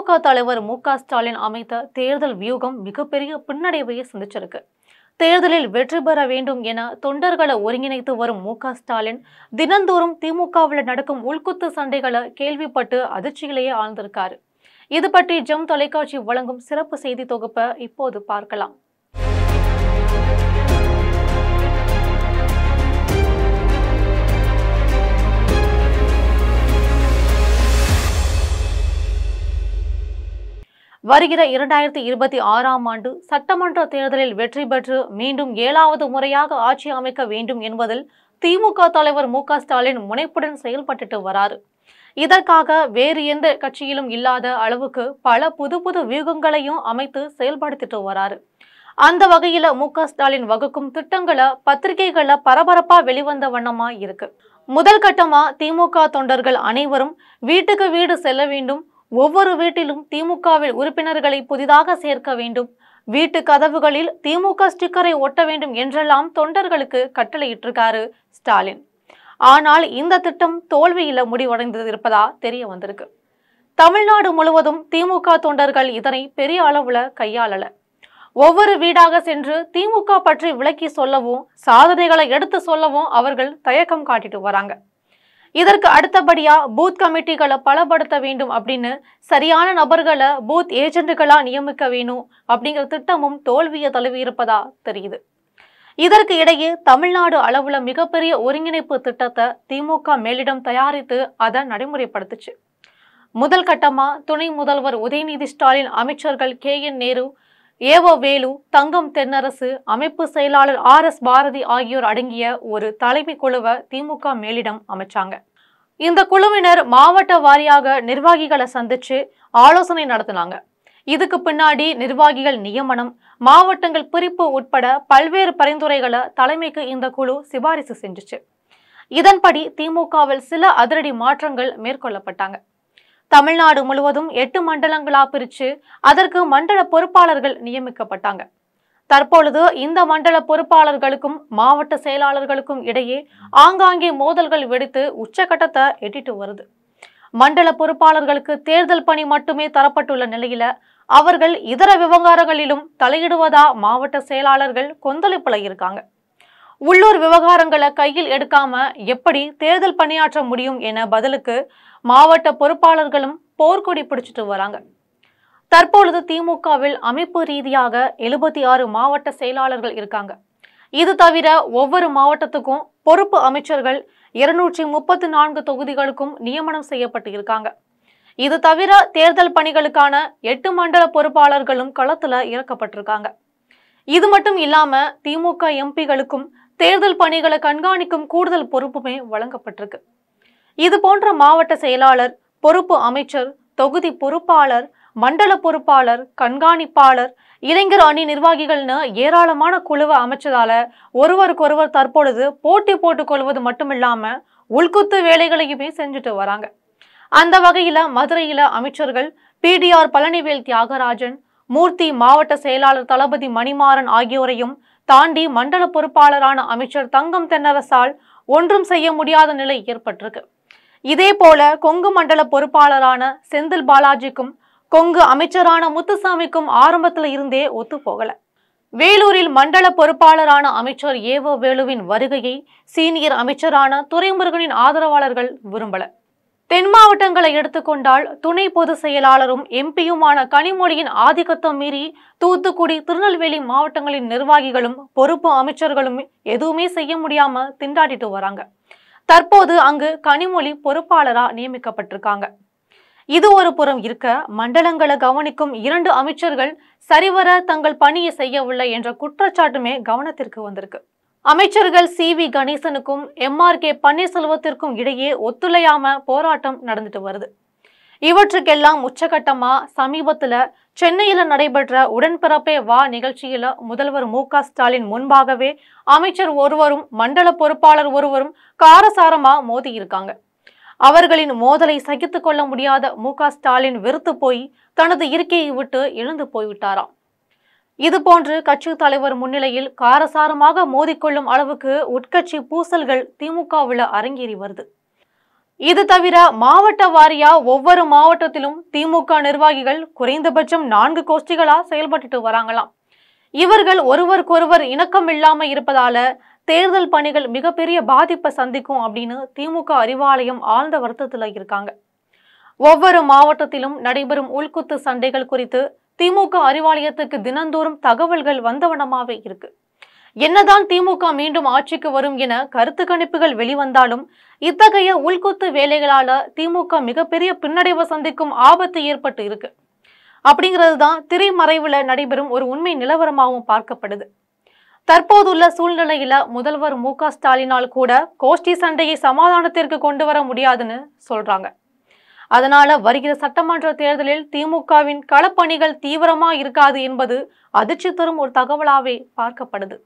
திமுக தலைவர் மு.க.ஸ்டாலின் அமைத்த தேர்தல் வியூகம் மிகப்பெரிய பின்னடைவையை சந்திச்சிருக்கு. தேர்தலில் வெற்றி பெற வேண்டும் என தொண்டர்களை ஒருங்கிணைத்து வரும் மு.க.ஸ்டாலின் தினந்தோறும் திமுகவில் நடக்கும் உள்குத்து சண்டைகளை கேள்விப்பட்டு அதிர்ச்சியிலேயே ஆழ்ந்திருக்காரு. இது பற்றி ஜெம் தொலைக்காட்சி வழங்கும் சிறப்பு செய்தி தொகுப்பை இப்போது பார்க்கலாம். வருகிற 2026ஆம் ஆண்டு சட்டமன்ற தேர்தலில் வெற்றி பெற்று மீண்டும் 7வது முறையாக ஆட்சி அமைக்க வேண்டும் என்பதில் திமுக தலைவர் மு.க.ஸ்டாலின் முனைப்புடன் செயல்பட்டு வராரு. இதற்காக வேறு எந்த கட்சியிலும் இல்லாத அளவுக்கு பல புது வியூகங்களையும் அமைத்து செயல்படுத்திட்டு வராரு. அந்த வகையில மு.க.ஸ்டாலின் வகுக்கும் திட்டங்களை பத்திரிகைகள்ல பரபரப்பா வெளிவந்த வண்ணமா இருக்கு. முதல் கட்டமா திமுக தொண்டர்கள் அனைவரும் வீட்டுக்கு வீடு செல்ல வேண்டும், ஒவ்வொரு வீட்டிலும் திமுகவில் உறுப்பினர்களை புதிதாக சேர்க்க வேண்டும், வீட்டு கதவுகளில் திமுக ஸ்டிக்கரை ஒட்ட வேண்டும் என்றெல்லாம் தொண்டர்களுக்கு கட்டளையிட்டிருக்காரு ஸ்டாலின். ஆனால் இந்த திட்டம் தோல்வியில முடிவடைந்திருப்பதா தெரிய வந்திருக்கு. தமிழ்நாடு முழுவதும் திமுக தொண்டர்கள் இதனை பெரிய அளவுல கையாளல. ஒவ்வொரு வீடாக சென்று திமுக பற்றி விளக்கி சொல்லவும் சாதனைகளை எடுத்து சொல்லவும் அவர்கள் தயக்கம் காட்டிட்டு வராங்க. இதற்கு அடுத்தபடியா பூத் கமிட்டிகளை பலப்படுத்த வேண்டும் அப்படின்னு சரியான நபர்களை பூத் ஏஜென்ட்டுகளா நியமிக்க வேணும் அப்படிங்கிற திட்டமும் தோல்வியை தழுவி இருப்பதா தெரியுது. இதற்கு இடையே தமிழ்நாடு அளவுல மிகப்பெரிய ஒருங்கிணைப்பு திட்டத்தை திமுக மேலிடம் தயாரித்து அதை நடைமுறைப்படுத்துச்சு. முதல் கட்டமா துணை முதல்வர் உதயநிதி ஸ்டாலின், அமைச்சர்கள் கே.என். நேரு, ஏவ வேலு, தங்கம் தென்னரசு, அமைப்பு செயலாளர் R.S. பாரதி ஆகியோர் அடங்கிய ஒரு தலைமை குழுவை திமுக மேலிடம் அமைச்சாங்க. இந்த குழுவினர் மாவட்ட வாரியாக நிர்வாகிகளை சந்திச்சு ஆலோசனை நடத்தினாங்க. இதுக்கு பின்னாடி நிர்வாகிகள் நியமனம், மாவட்டங்கள் பிரிப்பு உட்பட பல்வேறு பரிந்துரைகளை தலைமைக்கு இந்த குழு சிபாரிசு செஞ்சுச்சு. இதன்படி திமுகவில் சில அதிரடி மாற்றங்கள் மேற்கொள்ளப்பட்டாங்க. தமிழ்நாடு முழுவதும் 8 மண்டலங்களா பிரிச்சு அதற்கு மண்டல பொறுப்பாளர்கள் நியமிக்கப்பட்டாங்க. தற்பொழுது இந்த மண்டல பொறுப்பாளர்களுக்கும் மாவட்ட செயலாளர்களுக்கும் இடையே ஆங்காங்கே மோதல்கள் வெடித்து உச்சகட்டத்தை எட்டிட்டு வருது. மண்டல பொறுப்பாளர்களுக்கு தேர்தல் பணி மட்டுமே தரப்பட்டுள்ள நிலையில அவர்கள் இதர விவகாரங்களிலும் தலையிடுவதா மாவட்ட செயலாளர்கள் கொந்தளிப்புல இருக்காங்க. உள்ளூர் விவகாரங்களை கையில் எடுக்காம எப்படி தேர்தல் பணியாற்ற முடியும் என பதிலுக்கு மாவட்ட பொறுப்பாளர்களும் போர்க்கொடி பிடிச்சிட்டு வராங்க. தற்பொழுது திமுகவில் அமைப்பு ரீதியாக 76 மாவட்ட செயலாளர்கள் இருக்காங்க. இது தவிர ஒவ்வொரு மாவட்டத்துக்கும் பொறுப்பு அமைச்சர்கள் 234 தொகுதிகளுக்கும் நியமனம் செய்யப்பட்டு இருக்காங்க. இது தவிர தேர்தல் பணிகளுக்கான 8 மண்டல பொறுப்பாளர்களும் களத்துல இறக்கப்பட்டிருக்காங்க. இது மட்டும் இல்லாம திமுக எம்பிகளுக்கும் தேர்தல் பணிகளை கண்காணிக்கும் கூடுதல் பொறுப்புமே வழங்கப்பட்டிருக்கு. இது போன்ற மாவட்ட செயலாளர், பொறுப்பு அமைச்சர், தொகுதி பொறுப்பாளர், மண்டல பொறுப்பாளர், கண்காணிப்பாளர், இளைஞர் அணி நிர்வாகிகள்னு ஏராளமான குழுவை அமைச்சதால ஒருவருக்கொருவர் தற்பொழுது போட்டி போட்டுக் கொள்வது மட்டுமில்லாம உள்குத்து வேலைகளையுமே செஞ்சுட்டு வராங்க. அந்த வகையில மதுரையில அமைச்சர்கள் PDR பழனிவேல் தியாகராஜன், மூர்த்தி மாவட்ட செயலாளர் தளபதி மணிமாறன் ஆகியோரையும் தாண்டி மண்டல பொறுப்பாளரான அமைச்சர் தங்கம் தென்னரசால் ஒன்றும் செய்ய முடியாத நிலை ஏற்பட்டிருக்கு. இதே போல கொங்கு மண்டல பொறுப்பாளரான செந்தில் பாலாஜிக்கும் கொங்கு அமைச்சரான முத்துசாமிக்கும் ஆரம்பத்துல இருந்தே ஒத்து போகல. வேலூரில் மண்டல பொறுப்பாளரான அமைச்சர் ஏவ வேலுவின் வருகையை சீனியர் அமைச்சரான துரைமுருகனின் ஆதரவாளர்கள் விரும்பல. தென் மாவட்டங்களை எடுத்துக்கொண்டால் துணை பொதுச் செயலாளரும் எம்பியுமான கனிமொழியின் ஆதிக்கத்தை மீறி தூத்துக்குடி, திருநெல்வேலி மாவட்டங்களின் நிர்வாகிகளும் பொறுப்பு அமைச்சர்களும் எதுவுமே செய்ய முடியாம திண்டாடிட்டு வராங்க. தற்போது அங்கு கனிமொழி பொறுப்பாளரா நியமிக்கப்பட்டிருக்காங்க. இது ஒரு புறம் இருக்க, மண்டலங்களை கவனிக்கும் 2 அமைச்சர்கள் சரிவர தங்கள் பணியை செய்யவில்லை என்ற குற்றச்சாட்டுமே கவனத்திற்கு வந்திருக்கு. அமைச்சர்கள் CV கணேசனுக்கும் MRK பன்னீர்செல்வத்திற்கும் இடையே ஒத்துழையாம போராட்டம் நடந்துட்டு வருது. இவற்றுக்கெல்லாம் உச்சகட்டமா சமீபத்துல சென்னையில நடைபெற்ற உடன்பிறப்பே வா நிகழ்ச்சியில முதல்வர் மு.க.ஸ்டாலின் முன்பாகவே அமைச்சர் ஒருவரும் மண்டல பொறுப்பாளர் ஒருவரும் காரசாரமா மோதி இருக்காங்க. அவர்களின் மோதலை சகித்து கொள்ள முடியாத மு.க.ஸ்டாலின் வெறுத்து போய் தனது இருக்கையை விட்டு எழுந்து போய்விட்டாராம். இதுபோன்று கட்சி தலைவர் முன்னிலையில் காரசாரமாக மோதிக்கொள்ளும் அளவுக்கு உட்கட்சி பூசல்கள் திமுகவில் அரங்கேறி வருது. இது தவிர மாவட்ட வாரியா ஒவ்வொரு மாவட்டத்திலும் திமுக நிர்வாகிகள் குறைந்தபட்சம் 4 கோஷ்டிகளா செயல்பட்டு வராங்களாம். இவர்கள் ஒருவருக்கொருவர் இணக்கம் இல்லாம இருப்பதால தேர்தல் பணிகள் மிகப்பெரிய பாதிப்பை சந்திக்கும் அப்படின்னு திமுக அறிவாலயம் ஆழ்ந்த வருத்தத்துல இருக்காங்க. ஒவ்வொரு மாவட்டத்திலும் நடைபெறும் உள்குத்து சண்டைகள் குறித்து திமுக அறிவாலயத்துக்கு தினந்தோறும் தகவல்கள் வந்தவனமாவே இருக்கு. என்னதான் திமுக மீண்டும் ஆட்சிக்கு வரும் என கருத்து கணிப்புகள் வெளிவந்தாலும் இத்தகைய உள்குத்து வேலைகளால திமுக மிகப்பெரிய பின்னடைவை சந்திக்கும் ஆபத்து ஏற்பட்டு இருக்கு. அப்படிங்கிறது தான் திரைமறைவுல நடைபெறும் ஒரு உண்மை நிலவரமாகவும் பார்க்கப்படுது. தற்போதுள்ள சூழ்நிலையில முதல்வர் மு.க.ஸ்டாலினால் கூட கோஷ்டி சண்டையை சமாதானத்திற்கு கொண்டு வர முடியாதுன்னு சொல்றாங்க. அதனால வருகிற சட்டமன்ற தேர்தலில் திமுகவின் களப்பணிகள் தீவிரமா இருக்காது என்பது அதிர்ச்சி தரும் ஒரு தகவலாவே பார்க்கப்படுது.